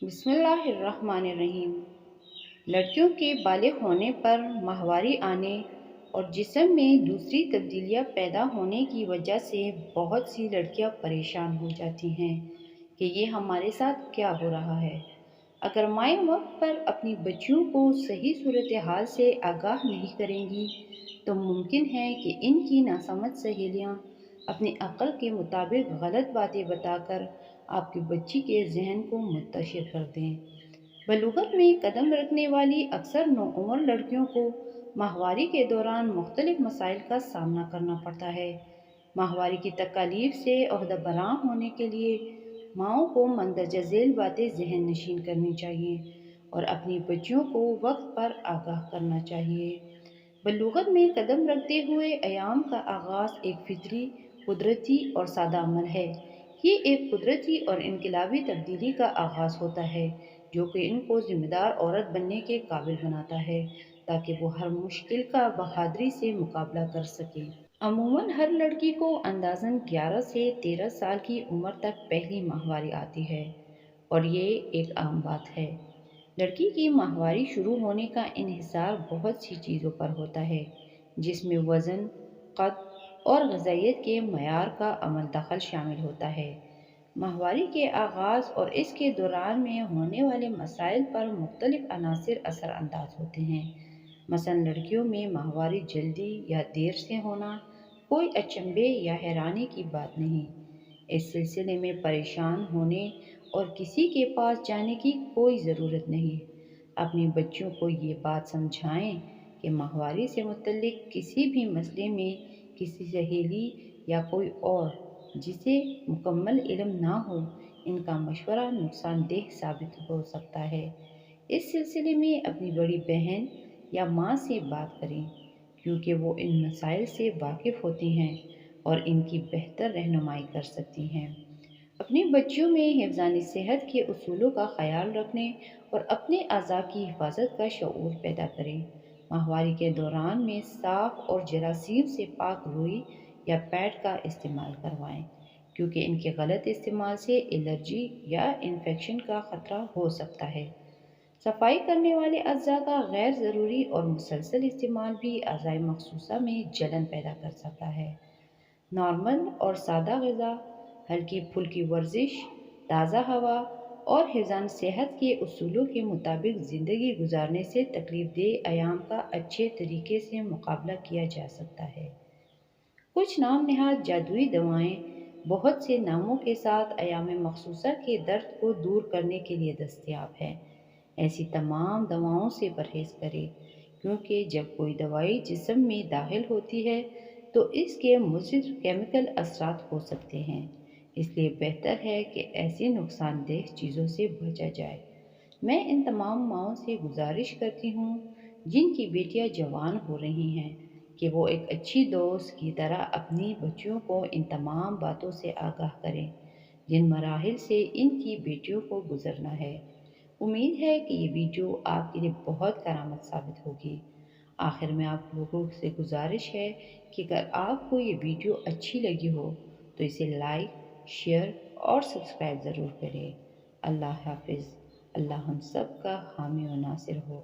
بسم اللہ الرحمن الرحیم۔ لڑکیوں کے بالغ ہونے پر ماہواری آنے اور جسم میں دوسری تبدیلیاں پیدا ہونے کی وجہ سے بہت سی لڑکیاں پریشان ہو جاتی ہیں کہ یہ ہمارے ساتھ کیا ہو رہا ہے۔ اگر مائیں وقت پر اپنی بچیوں کو صحیح صورتحال سے آگاہ نہیں کریں گی تو ممکن ہے کہ ان کی ناسمجھ سہیلیاں اپنی عقل کے مطابق غلط باتیں بتا کر آپ کی بچی کے ذہن کو منتشر کر دیں۔ بلوغت میں قدم رکھنے والی اکثر نوعمر لڑکیوں کو ماہواری کے دوران مختلف مسائل کا سامنا کرنا پڑتا ہے۔ ماہواری کی تکالیف سے عہدہ برآں ہونے کے لیے ماؤں کو مندرجہ ذیل باتیں ذہن نشین کرنی چاہیے اور اپنی بچیوں کو وقت پر آگاہ کرنا چاہیے۔ بلوغت میں قدم رکھتے ہوئے ایام کا آغاز ایک فطری، قدرتی اور سادہ عمل ہے۔ یہ ایک قدرتی اور انقلابی تبدیلی کا آغاز ہوتا ہے جو کہ ان کو ذمہ دار عورت بننے کے قابل بناتا ہے تاکہ وہ ہر مشکل کا بہادری سے مقابلہ کر سکے۔ عموماً ہر لڑکی کو اندازاً 11 سے 13 سال کی عمر تک پہلی ماہواری آتی ہے اور یہ ایک عام بات ہے۔ لڑکی کی ماہواری شروع ہونے کا انحصار بہت سی چیزوں پر ہوتا ہے جس میں وزن، قد اور غذائیت کے معیار کا عمل دخل شامل ہوتا ہے۔ ماہواری کے آغاز اور اس کے دوران میں ہونے والے مسائل پر مختلف عناصر اثر انداز ہوتے ہیں۔ مثلاً لڑکیوں میں ماہواری جلدی یا دیر سے ہونا کوئی اچنبھے یا حیرانی کی بات نہیں۔ اس سلسلے میں پریشان ہونے اور کسی کے پاس جانے کی کوئی ضرورت نہیں۔ اپنی بچیوں کو یہ بات سمجھائیں کہ ماہواری سے متعلق کسی بھی مسئلے میں کسی سہیلی یا کوئی اور جسے مکمل علم نہ ہو، ان کا مشورہ نقصان دہ ثابت ہو سکتا ہے۔ اس سلسلے میں اپنی بڑی بہن یا ماں سے بات کریں کیونکہ وہ ان مسائل سے واقف ہوتی ہیں اور ان کی بہتر رہنمائی کر سکتی ہیں۔ اپنی بچیوں میں حفظان صحت کے اصولوں کا خیال رکھنے اور اپنے اعضاء کی حفاظت کا شعور پیدا کریں۔ ماہواری کے دوران میں صاف اور جراثیم سے پاک روئی یا پیڈ کا استعمال کروائیں کیونکہ ان کے غلط استعمال سے الرجی یا انفیکشن کا خطرہ ہو سکتا ہے۔ صفائی کرنے والے اجزاء کا غیر ضروری اور مسلسل استعمال بھی اعضاء مخصوصہ میں جلن پیدا کر سکتا ہے۔ نارمل اور سادہ غذا، ہلکی پھلکی ورزش، تازہ ہوا اور حفظان صحت کے اصولوں کے مطابق زندگی گزارنے سے تکلیف دہ ایام کا اچھے طریقے سے مقابلہ کیا جا سکتا ہے۔ کچھ نام نہاد جادوئی دوائیں بہت سے ناموں کے ساتھ ایام مخصوصہ کے درد کو دور کرنے کے لیے دستیاب ہیں۔ ایسی تمام دواؤں سے پرہیز کریں کیونکہ جب کوئی دوائی جسم میں داخل ہوتی ہے تو اس کے مضر کیمیکل اثرات ہو سکتے ہیں، اس لیے بہتر ہے کہ ایسی نقصان دہ چیزوں سے بچا جائے۔ میں ان تمام ماؤں سے گزارش کرتی ہوں جن کی بیٹیاں جوان ہو رہی ہیں کہ وہ ایک اچھی دوست کی طرح اپنی بچیوں کو ان تمام باتوں سے آگاہ کریں جن مراحل سے ان کی بیٹیوں کو گزرنا ہے۔ امید ہے کہ یہ ویڈیو آپ کے لیے بہت کارآمد ثابت ہوگی۔ آخر میں آپ لوگوں سے گزارش ہے کہ اگر آپ کو یہ ویڈیو اچھی لگی ہو تو اسے لائک، شیئر اور سبسکرائب ضرور کریں۔ اللہ حافظ۔ اللہ ہم سب کا حامی و ناصر ہو۔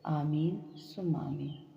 آمین ثم آمین۔